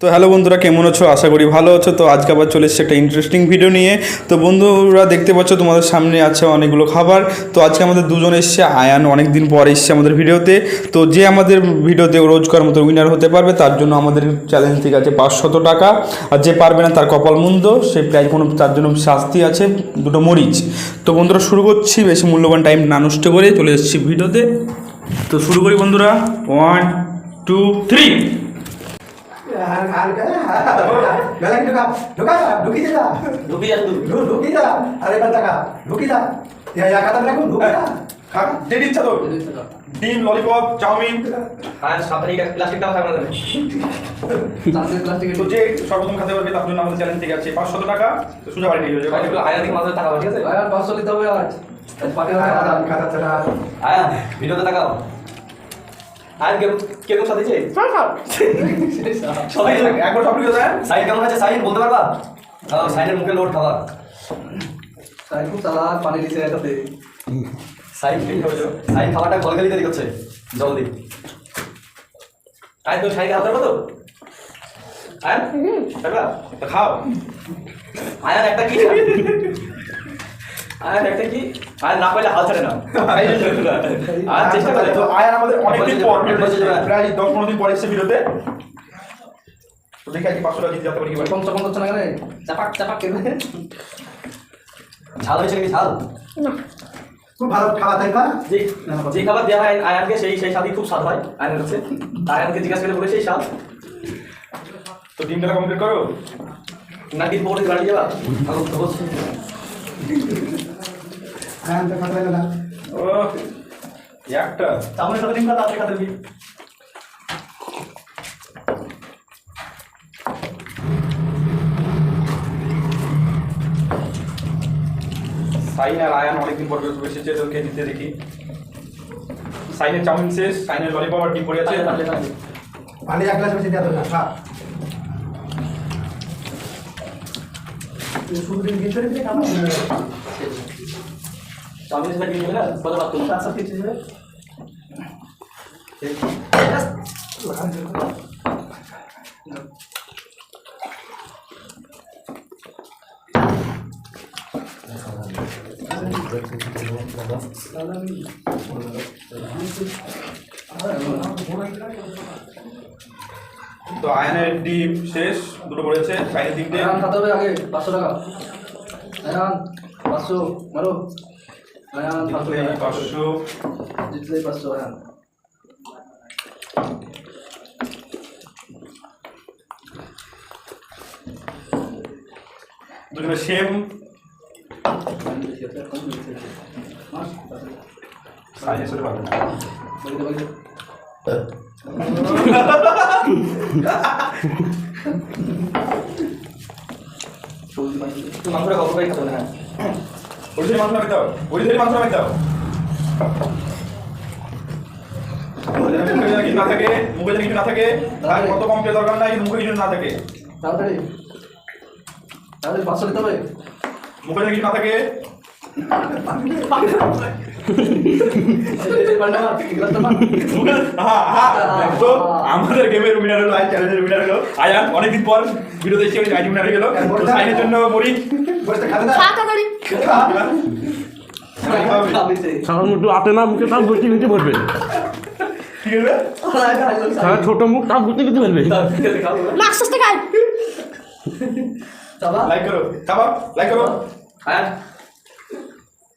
তো হ্যালো বন্ধুরা, কেমন আছো? আশা করি ভালো আছো। তো আজকে আবার চলে এসেছে একটা ইন্টারেস্টিং ভিডিও নিয়ে। তো বন্ধুরা দেখতে পাচ্ছ তোমাদের সামনে আছে অনেকগুলো খাবার। তো আজকে আমাদের দুজন এসছে, আয়ান অনেক দিন পর এসছে আমাদের ভিডিওতে। তো যে আমাদের ভিডিওতে রোজকার মতো উইনার হতে পারবে তার জন্য আমাদের চ্যালেঞ্জ ঠিক আছে 500 টাকা। আর যে পারবে না তার কপাল মুন্দ, সে প্রায় কোনো তার জন্য শাস্তি আছে, দুটো মরিচ। তো বন্ধুরা শুরু করছি, বেশি মূল্যবান টাইম না নষ্ট করে চলে এসেছি ভিডিওতে। তো শুরু করি বন্ধুরা, 1 2 3। ডিম, ললিপপ, চাউমিন, তো যে সর্বপ্রথম খেতে পারবে তার জন্য আমাদের চ্যালেঞ্জ থেকে আছে 500 টাকা। তো সোজা বাড়ি নিয়ে যাবে। ভিডিওতে তাকাও। আর কেমন সাথে সবাই একবার সব ভিডিও দেন। সাইন কেমন আছে? সাইন বলতে পারবা? সাইনের মুখে লোড খাবার। সাইন খুব চালাক, পানি দিছে এটাতে। সাইন ঠিক হবে। সাইন খাবারটা গলগালি তৈরি করছে জলদি। আয় তো সাইন খাওয়া তো আয় তো খাও। আয়ার একটা কি আয়ার একটা কি আয়ার না পাইলে হাল ছাড়ে না। আর চেষ্টা করে। তো আয়ার আমাদের অনেকদিন পর, প্রায় 10-15 দিন পর এসেছে ভিডিওতে। তো দেখি আজকে 500 টাকা জিতে যেতে পারি কি? কম করছে না কেন? চাপাক চাপাক কেন? ঝাল হয়েছে নাকি? ঝাল না, খুব ভালো খাবার তাই না? যে খাবার দেওয়া হয় আয়ানকে সেই স্বাদই খুব স্বাদ হয় আয়ানের কাছে। আয়ানকে জিজ্ঞাসা করে বলে সেই স্বাদ। তো ডিমটা কমপ্লিট করো না, ডিম পরে বাড়ি যাবা। আয়ান তো কথা না। ও একটা চাউমিনের সাথে ডিমটা তাড়াতাড়ি খাতে দিবি। সাইন আর আয়ান অনেকদিন পর এসেছে, তোকে দিতে দেখি। সাইনের চাউমিন শেষ, সাইনের ললিপপ আর ডিম পড়ে আছে। পানি এক গ্লাস বেশি দেওয়া দরকার। হ্যাঁ, শুধু দিন গিয়ে চলে গেলে আমার চাউমিনের সাথে ডিম দেবে না? কত ভাত তুমি? 7 7 পিস দেবে। তো আয়ানের ডিম শেষ, দুটো পড়েছে। সাইনের ডিমটা আয়ান খাতে হবে আগে 500 টাকা। আয়ান 500 মারো। আয়ান 500 জিতলে 500 আয়ান। দুটো সেম। সাইনের সাথে পারবে না। মাংসটা কত করে খাবে না? ওইটাই মাংস নামে দাও, ওইটাই মাংস নামে দাও। মুখে না থাকে, মুখে যদি কিছু না থাকে আর কত কম পেয়ে দরকার নাই, মুখে কিছু না থাকে। তাড়াতাড়ি তাড়াতাড়ি 500 দিতে হবে। মুখে যদি কিছু না থাকে তো আমাদের গেমের উইনার হলো, আই চ্যালেঞ্জের উইনার হলো আয়ান। অনেকদিন পর ভিডিও দেখছি উনি আইডি উইনার হয়ে গেল। তো সাইনের জন্য মরি বসে খাবে না। সাধারণ একটু আটে না, মুখে তার গুটি গুটি ভরবে। ঠিক আছে, সারা ছোট মুখ তার গুটি গুটি ভরবে। লাইক করো, লাইক করো। আয়ান